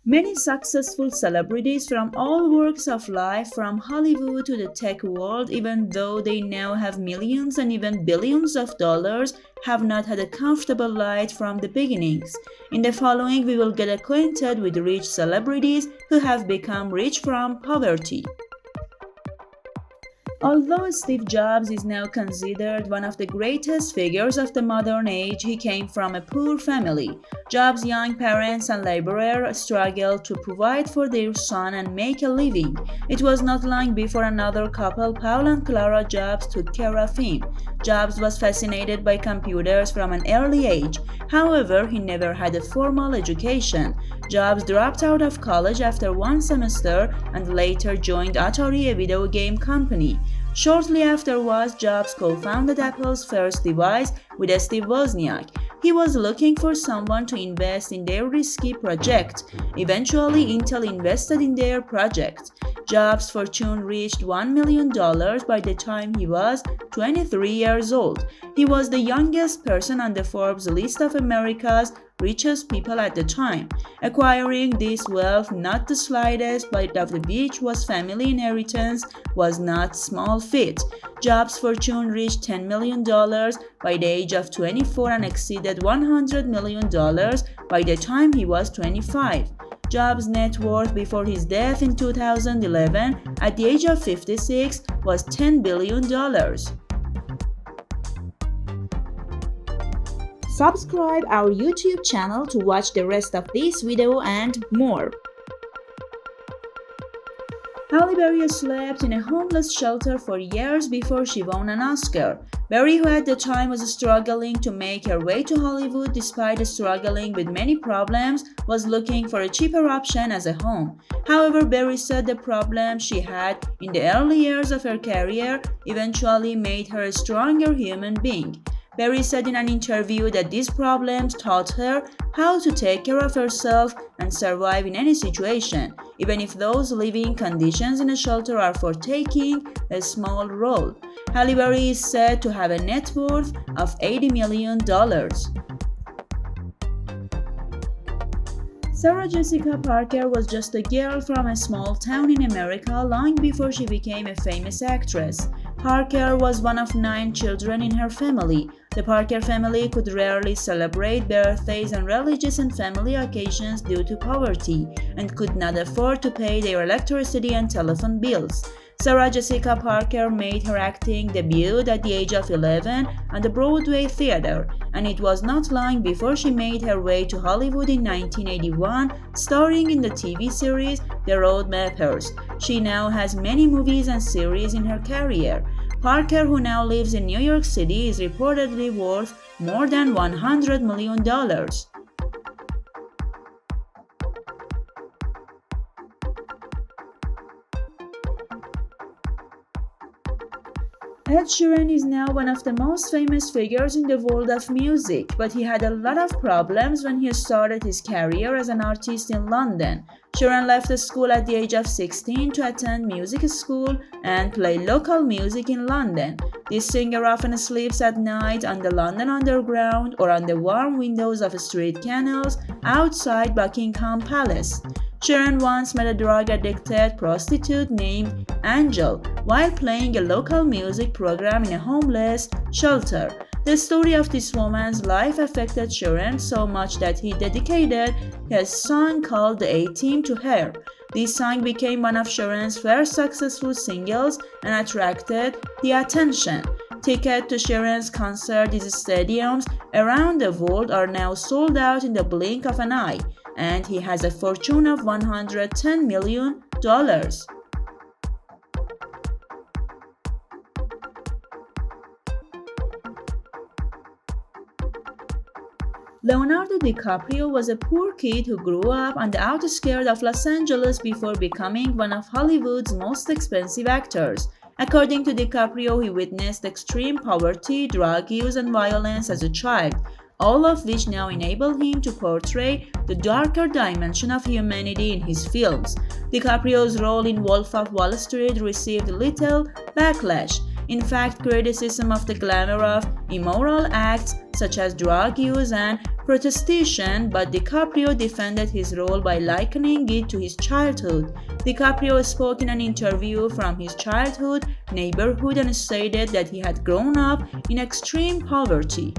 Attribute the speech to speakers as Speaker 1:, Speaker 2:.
Speaker 1: Many successful celebrities from all walks of life, from Hollywood to the tech world, even though they now have millions and even billions of dollars, have not had a comfortable life from the beginnings. In the following, we will get acquainted with rich celebrities who have become rich from poverty. Although Steve Jobs is now considered one of the greatest figures of the modern age, he came from a poor family. Jobs' young parents and laborer struggled to provide for their son and make a living. It was not long before another couple, Paul and Clara Jobs, took care of him. Jobs was fascinated by computers from an early age. However, he never had a formal education. Jobs dropped out of college after one semester and later joined Atari, a video game company. Shortly afterwards, Jobs co-founded Apple's first device with Steve Wozniak. He was looking for someone to invest in their risky project. Eventually, Intel invested in their project. Jobs' fortune reached $1 million by the time he was 23 years old. He was the youngest person on the Forbes list of America's richest people at the time. Acquiring this wealth, not the slightest bit of the which was family inheritance, was not small feat. Jobs' fortune reached $10 million by the age of 24 and exceeded $100 million by the time he was 25. Jobs' net worth before his death in 2011, at the age of 56, was $10 billion. Subscribe our YouTube channel to watch the rest of this video and more. Halle Berry slept in a homeless shelter for years before she won an Oscar. Berry, who at the time was struggling to make her way to Hollywood despite struggling with many problems, was looking for a cheaper option as a home. However, Berry said the problems she had in the early years of her career eventually made her a stronger human being. Berry said in an interview that these problems taught her how to take care of herself and survive in any situation, even if those living conditions in a shelter are for taking a small role. Halle Berry is said to have a net worth of $80 million. Sarah Jessica Parker was just a girl from a small town in America long before she became a famous actress. Parker was one of 9 children in her family. The Parker family could rarely celebrate birthdays and religious and family occasions due to poverty, and could not afford to pay their electricity and telephone bills. Sarah Jessica Parker made her acting debut at the age of 11 at the Broadway Theater, and it was not long before she made her way to Hollywood in 1981, starring in the TV series The Road Mappers. She now has many movies and series in her career. Parker, who now lives in New York City, is reportedly worth more than $100 million. Ed Sheeran is now one of the most famous figures in the world of music, but he had a lot of problems when he started his career as an artist in London. Sheeran left school at the age of 16 to attend music school and play local music in London. This singer often sleeps at night on the London Underground or on the warm windows of street canals outside Buckingham Palace. Sheeran once met a drug-addicted prostitute named Angel while playing a local music program in a homeless shelter. The story of this woman's life affected Sheeran so much that he dedicated his song called The A-Team to her. This song became one of Sheeran's first successful singles and attracted the attention. Tickets to Sheeran's concert in stadiums around the world are now sold out in the blink of an eye, and he has a fortune of $110 million. Leonardo DiCaprio was a poor kid who grew up on the outskirts of Los Angeles before becoming one of Hollywood's most expensive actors. According to DiCaprio, he witnessed extreme poverty, drug use, and violence as a child, all of which now enable him to portray the darker dimension of humanity in his films. DiCaprio's role in Wolf of Wall Street received little backlash. in fact, criticism of the glamour of immoral acts such as drug use and prostitution, but DiCaprio defended his role by likening it to his childhood. DiCaprio spoke in an interview from his childhood neighborhood and stated that he had grown up in extreme poverty.